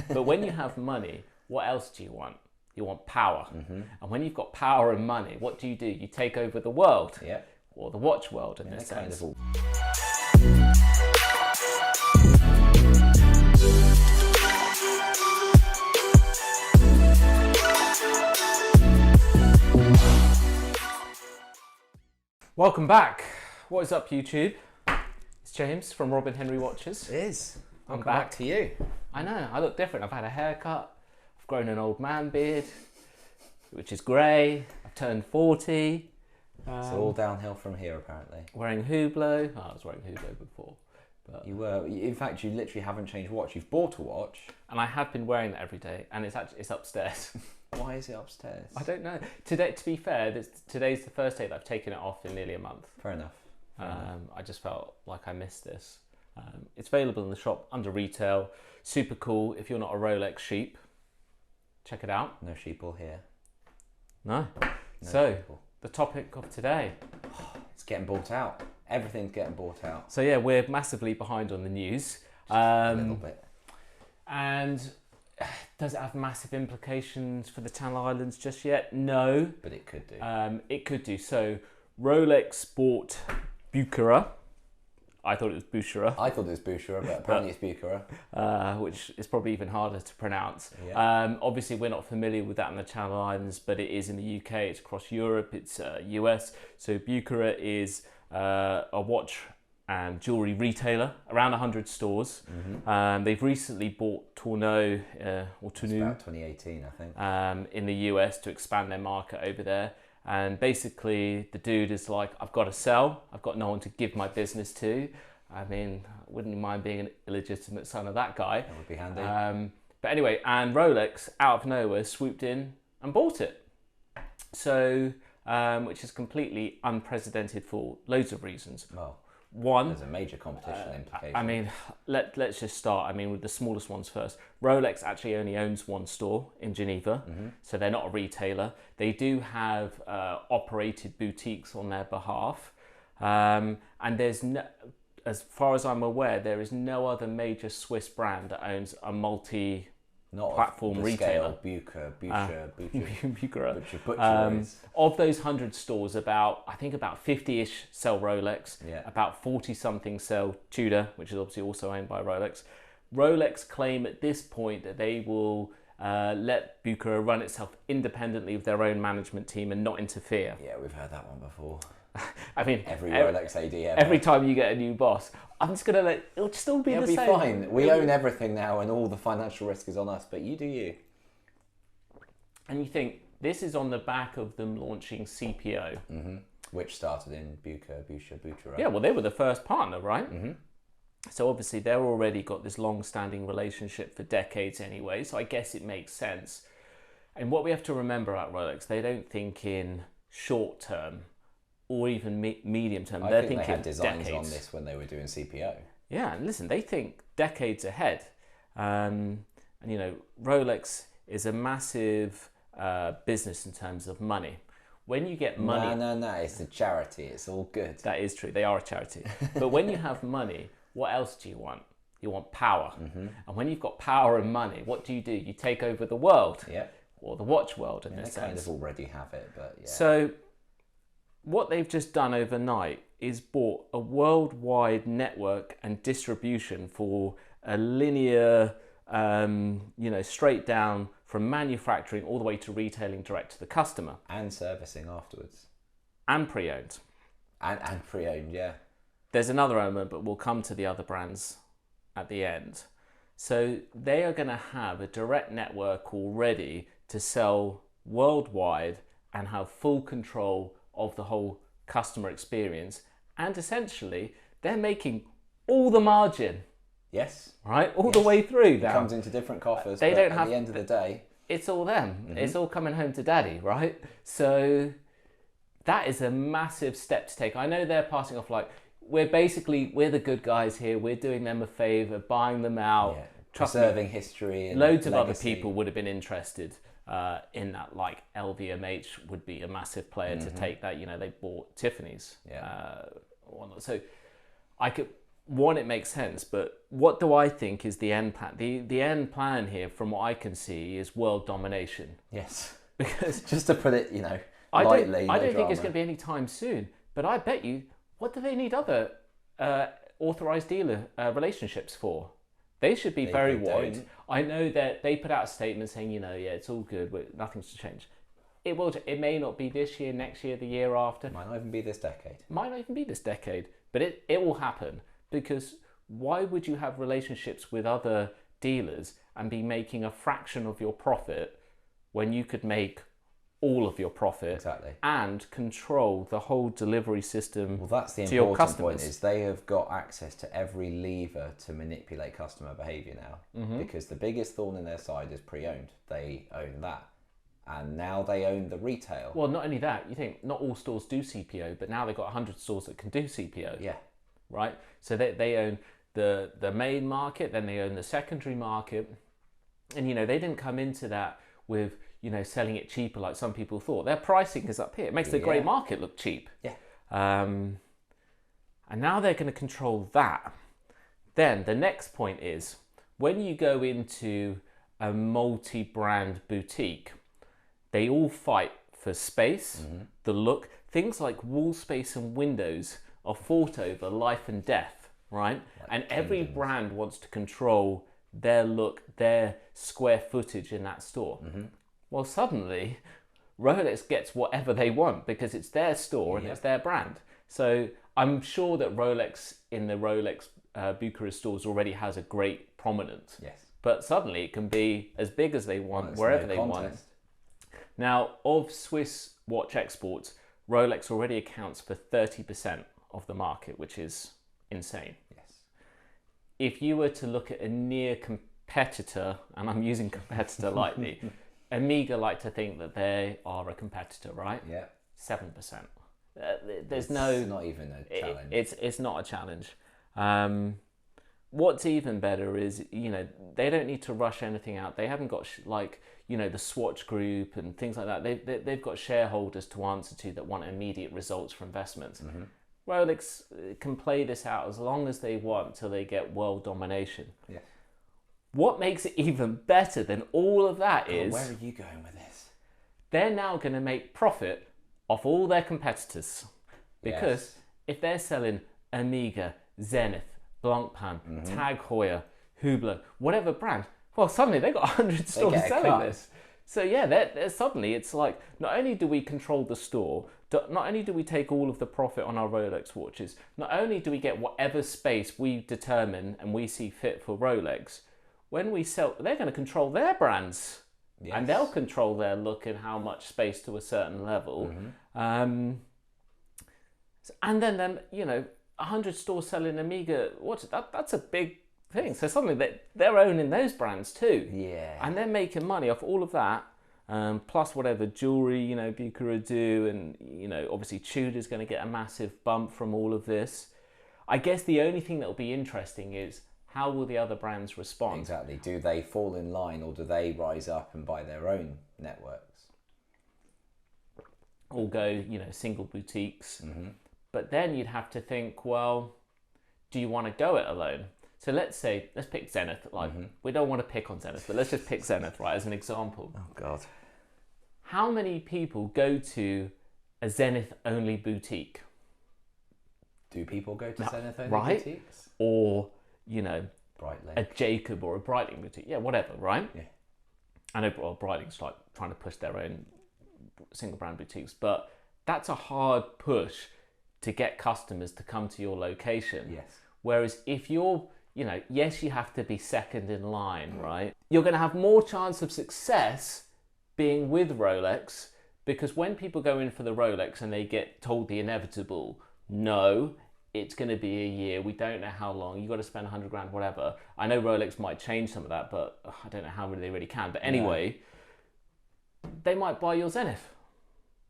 But when you have money, what else do you want? You want power. And when you've got power and money, what do? You take over the world, Yeah. or the watch world in this Kind sense. of all. Welcome back. What is up, YouTube? It's James from Robin Henry Watches. It is. Welcome back. back to you. I know, I look different. I've had a haircut, I've grown an old man beard, which is grey, I've turned 40. It's all downhill from here, apparently. Wearing Hublot. Oh, I was wearing Hublot before. But, You were. In fact, you literally haven't changed watch. You've bought a watch. and I have been wearing that every day, and it's upstairs. Why is it upstairs? I don't know. Today, to be fair, today's the first day that I've taken it off in nearly a month. Fair enough. I just felt like I missed this. It's available in the shop under retail. Super cool. If you're not a Rolex sheep, check it out. No sheeple here. No. No So, sheeple. the topic of today. It's getting bought out. Everything's getting bought out. So yeah, we're massively behind on the news. A little bit. And does it have massive implications for the Channel Islands just yet? No. But it could do. It could do. So Rolex bought Bucherer. I thought it was Bucherer, I thought it was Bucherer, but apparently it's Bucherer. which is probably even harder to pronounce. Yeah. Obviously, we're not familiar with that in the Channel Islands, but it is in the UK. It's across Europe. It's US. So Bucherer is a watch and jewellery retailer, around 100 stores. They've recently bought Tourneau or It's Tourneau about 2018, I think. in the US to expand their market over there. And basically, the dude is like, I've got to sell. I've got no one to give my business to. I mean, I wouldn't mind being an illegitimate son of that guy. That would be handy. But anyway, and Rolex, out of nowhere, swooped in and bought it. So, which is completely unprecedented for loads of reasons. Well, One, there's a major competition implication. I mean, let's just start. I mean, with the smallest ones first. Rolex actually only owns one store in Geneva, so they're not a retailer. They do have operated boutiques on their behalf, and there's no, as far as I'm aware, there is no other major Swiss brand that owns a multi. Not platform the retailer. Scale, Bucherer. Bucherer. Is. Of those 100 stores, I think about 50-ish sell Rolex. Yeah. About 40-something sell Tudor, which is obviously also owned by Rolex. Rolex claim at this point that they will let Bucherer run itself independently with their own management team and not interfere. Yeah, we've heard that one before. I mean, Every Rolex AD ever. every time you get a new boss, I'm just gonna let it'll still be It'll the be same. fine. We own everything now, and all the financial risk is on us. But you do you. And you think this is on the back of them launching CPO. Which started in Bucherer. Yeah, well, they were the first partner, right? So obviously they're already got this long-standing relationship for decades anyway. So I guess it makes sense. And what we have to remember about Rolex, they don't think in short term or even medium term. I They're think thinking they had designs decades. on this when they were doing CPO. Yeah, and listen, they think decades ahead. And you know, Rolex is a massive business in terms of money. When you get money, No, it's a charity. It's all good. that is true. They are a charity. But when you have money, what else do you want? You want power. And when you've got power and money, what do? You take over the world, Yeah. or the watch world in They this kind sense. of already have it, but yeah. So what they've just done overnight is bought a worldwide network and distribution for a linear, straight down from manufacturing all the way to retailing direct to the customer, And servicing afterwards. and pre-owned. And pre-owned, yeah. There's another element, but we'll come to the other brands at the end. So they are going to have a direct network already to sell worldwide and have full control of the whole customer experience. And essentially, they're making all the margin, Yes. right? All the way through It now. comes into different coffers, They but don't at have- the end of the day, It's all them. It's all coming home to daddy, right? So that is a massive step to take. I know they're passing off like, we're the good guys here. We're doing them a favor, buying them out. yeah, Trust me, preserving history and loads of other legacy. people would have been interested in that. Like LVMH would be a massive player to take that. You know, they bought Tiffany's. Yeah. Whatnot. So I could one, it makes sense, but what do I think is the end plan? The end plan here, from what I can see, is world domination. Yes. Because just to put it, I lightly, don't think drama. it's going to be any time soon. But I bet you, what do they need other authorized dealer relationships for? They should be very wide. don't. I know that they put out a statement saying, yeah, it's all good, nothing's to change. It will. It may not be this year, next year, the year after. Might not even be this decade. Might not even be this decade. But it will happen, because why would you have relationships with other dealers and be making a fraction of your profit when you could make all of your profit Exactly. and control the whole delivery system? Well, that's the to your important customers. point, is they have got access to every lever to manipulate customer behaviour now. Because the biggest thorn in their side is pre-owned. They own that. And now they own the retail. Well, not only that, you think not all stores do CPO, but now they've got 100 stores that can do CPO. Yeah. Right? So they own the main market, then they own the secondary market. And, they didn't come into that with, selling it cheaper like some people thought. Their pricing is up here. It makes the grey market look cheap. Yeah. And now they're going to control that. Then the next point is, when you go into a multi-brand boutique, they all fight for space, the look. Things like wall space and windows are fought over life and death, right? And every brand wants to control their look, their square footage in that store. Well, suddenly, Rolex gets whatever they want because it's their store and it's their brand. So I'm sure that Rolex in the Rolex Bucherer stores already has a great prominence. Yes. But suddenly it can be as big as they want, wherever they want. Now, of Swiss watch exports, Rolex already accounts for 30% of the market, which is insane. Yes. If you were to look at a near competitor, and I'm using competitor lightly, Amiga like to think that they are a competitor, right? Yeah. 7%. It's not even a challenge. It's not a challenge. What's even better is, they don't need to rush anything out. They haven't got the Swatch Group and things like that. They've got shareholders to answer to that want immediate results for investments. Rolex can play this out as long as they want till they get world domination. Yeah. What makes it even better than all of that is... Where are you going with this? They're now going to make profit off all their competitors. Because if they're selling Amiga, Zenith, Blancpain, Tag Heuer, Hublot, whatever brand, well, suddenly they've got 100 stores selling this. So they're suddenly it's like, not only do we control the store, not only do we take all of the profit on our Rolex watches, not only do we get whatever space we determine and we see fit for Rolex, when we sell, they're going to control their brands. Yes. And they'll control their look and how much space to a certain level. And then 100 stores selling Amiga watches, that's a big thing. So suddenly they're owning those brands too. Yeah. And they're making money off all of that, plus whatever jewelry, Bucherer do, and, obviously Tudor's going to get a massive bump from all of this. I guess the only thing that will be interesting is, how will the other brands respond? Exactly. Do they fall in line, or do they rise up and buy their own networks? Or go, single boutiques. But then you'd have to think, well, do you want to go it alone? So let's pick Zenith. We don't want to pick on Zenith, but let's just pick Zenith, right, as an example. Oh, God. How many people go to a Zenith-only boutique? Do people go to Zenith-only boutiques? Or... Breitling. a Jacob or a Breitling boutique, whatever, right? Yeah. I know Breitling's like trying to push their own single brand boutiques, but that's a hard push to get customers to come to your location. Yes. Whereas if you're, yes, you have to be second in line, right? You're going to have more chance of success being with Rolex, because when people go in for the Rolex and they get told the inevitable, no, it's going to be a year, we don't know how long, you've got to spend 100 grand, whatever. I know Rolex might change some of that, but I don't know how they really can. But anyway, they might buy your Zenith.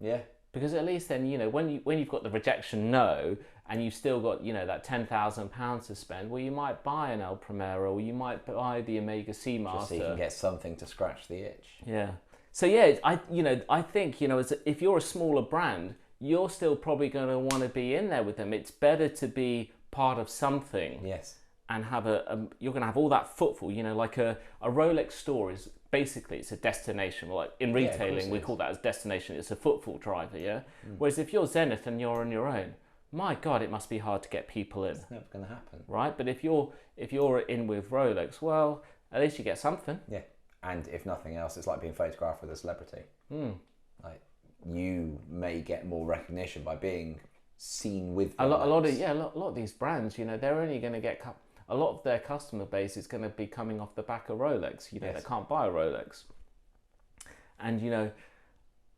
Yeah. Because at least then, when you've got the rejection no, and you've still got, that £10,000 to spend, well, you might buy an El Primero, or you might buy the Omega Seamaster. Just so you can get something to scratch the itch. Yeah. So I think, if you're a smaller brand, you're still probably going to want to be in there with them. It's better to be part of something. Yes. And have you're going to have all that footfall, you know, like a Rolex store is basically, it's a destination. Like in retailing, we call that as destination. It's a footfall driver, yeah? Whereas if you're Zenith and you're on your own, my God, it must be hard to get people in. It's never going to happen. Right? But if you're in with Rolex, well, at least you get something. Yeah. And if nothing else, it's like being photographed with a celebrity. Like, you may get more recognition by being seen with Rolex. A lot of these brands, you know, they're only going to get a lot of their customer base is going to be coming off the back of Rolex. You know, they can't buy a Rolex. And, you know,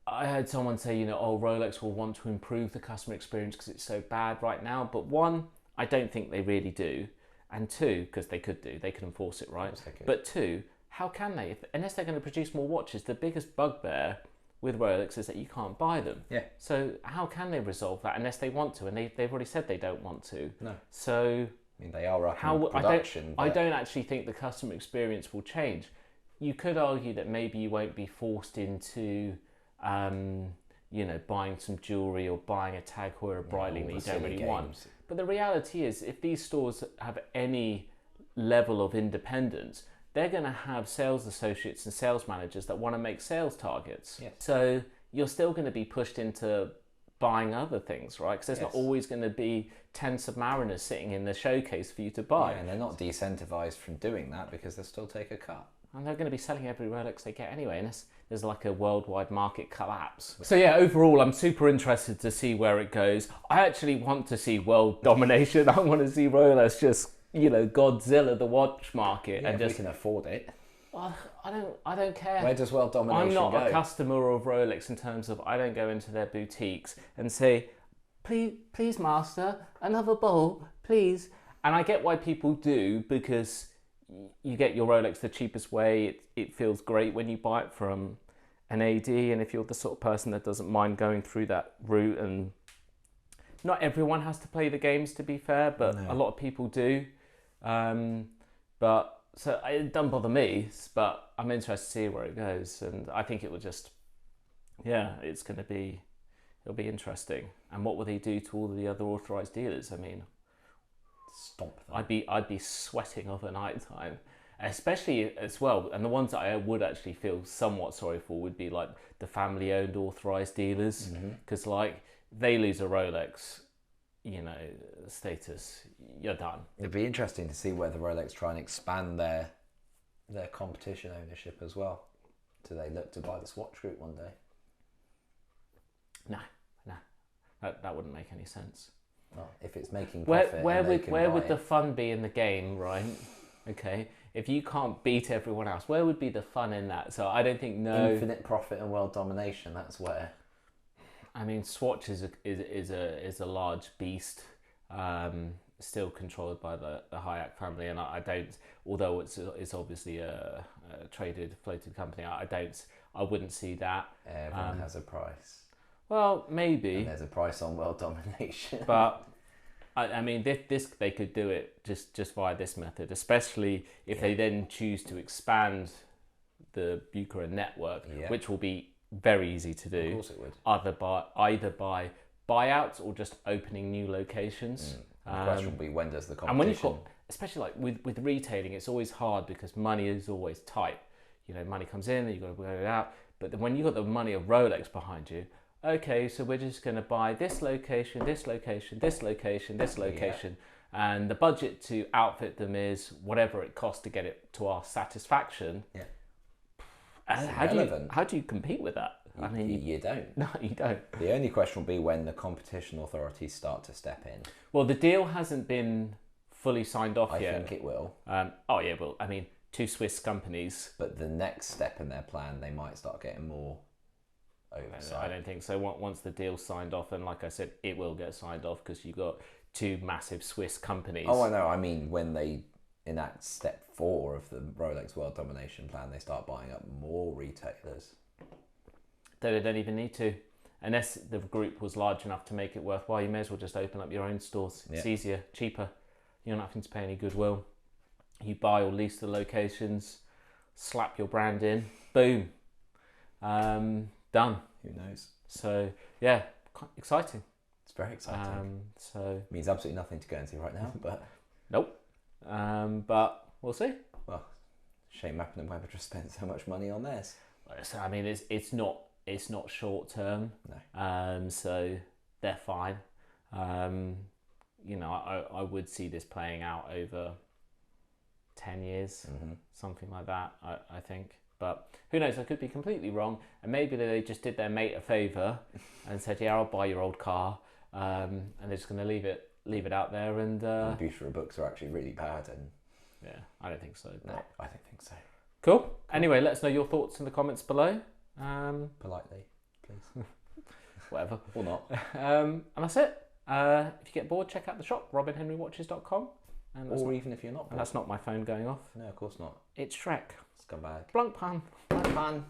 I heard someone say, you know, oh, Rolex will want to improve the customer experience because it's so bad right now. But one, I don't think they really do. And two, because they could enforce it, right? But two, how can they? Unless they're going to produce more watches, the biggest bugbear with Rolex is that you can't buy them. Yeah. So how can they resolve that unless they want to? And they've already said they don't want to. No. So... I mean, they are up in production. I don't actually think the customer experience will change. You could argue that maybe you won't be forced into, you know, buying some jewellery or buying a Tag Heuer Breitling that you don't really want. But the reality is, if these stores have any level of independence, they're going to have sales associates and sales managers that want to make sales targets. Yes. So you're still going to be pushed into buying other things, right? Because there's not always going to be 10 Submariners sitting in the showcase for you to buy. Yeah, and they're not decentivized from doing that because they'll still take a cut. And they're going to be selling every Rolex they get anyway, unless there's like a worldwide market collapse. So yeah, overall, I'm super interested to see where it goes. I actually want to see world domination. I want to see Rolex just, you know, Godzilla the watch market. Yeah, and if just, we can afford it. Well, I don't care. Where does world domination go? I'm not a customer of Rolex in terms of I don't go into their boutiques and say, please, master, another bowl, please. And I get why people do, because you get your Rolex the cheapest way. It feels great when you buy it from an AD, and if you're the sort of person that doesn't mind going through that route, and not everyone has to play the games, to be fair, but a lot of people do. But so it doesn't bother me, but I'm interested to see where it goes, and I think it will just, it'll be interesting. And what will they do to all the other authorized dealers? I mean, stop them. I'd be sweating overnight time, especially as well. And the ones that I would actually feel somewhat sorry for would be like the family-owned authorized dealers, because like they lose a Rolex, you know, status, you're done. It'd be interesting to see whether Rolex try and expand their competition ownership as well. Do they look to buy the Swatch Group one day? No. That wouldn't make any sense. Well, if it's making profit, where would the fun be in the game, right? Okay, if you can't beat everyone else, where would be the fun in that? So I don't think infinite profit and world domination. That's where. I mean, Swatch is a large beast, still controlled by the Hayek family, and I don't. Although it's obviously a floated company, I wouldn't see that. Everyone has a price. Well, maybe. And there's a price on world domination. But I mean, this they could do it just via this method, especially if they then choose to expand the Bucherer network, which will be very easy to do. Of course it would. Either by buyouts or just opening new locations. The question will be, when does the competition... And when you've got, especially like with retailing, it's always hard because money is always tight. You know, money comes in and you've got to go it out. But then when you've got the money of Rolex behind you, okay, so we're just going to buy this location, this location, this location, this location. And the budget to outfit them is whatever it costs to get it to our satisfaction. Yeah. How do you compete with that? I mean, you don't. No, you don't. The only question will be when the competition authorities start to step in. Well, the deal hasn't been fully signed off yet. I think it will. Well, I mean, 2 Swiss companies. But the next step in their plan, they might start getting more oversight. I don't think so. Once the deal's signed off, and like I said, it will get signed off because you've got 2 massive Swiss companies. Oh, I know. I mean, when they enact step 4 of the Rolex World Domination Plan, they start buying up more retailers. They don't even need to. Unless the group was large enough to make it worthwhile, you may as well just open up your own stores. It's easier, cheaper. You're not having to pay any goodwill. You buy or lease the locations, slap your brand in, boom. Done. Who knows? So, yeah, exciting. It's very exciting. So means absolutely nothing to Guernsey right now, but nope. But we'll see. Well, shame Mappin and Weber just spent so much money on theirs. So, I mean, it's not short term. No. So they're fine. You know, I would see this playing out over 10 years, something like that, I think. But who knows, I could be completely wrong. And maybe they just did their mate a favour and said, yeah, I'll buy your old car. And they're just going to leave it out there. And Bucherer books are actually really bad. And yeah, I don't think so. no, I don't think so. Cool. Anyway, let us know your thoughts in the comments below. Politely, please. Whatever. Or not. And that's it. If you get bored, check out the shop, robinhenrywatches.com. Or even if you're not bored. That's not my phone going off. No, of course not. It's Shrek. Scumbag. Blunk pan. Blunk pan.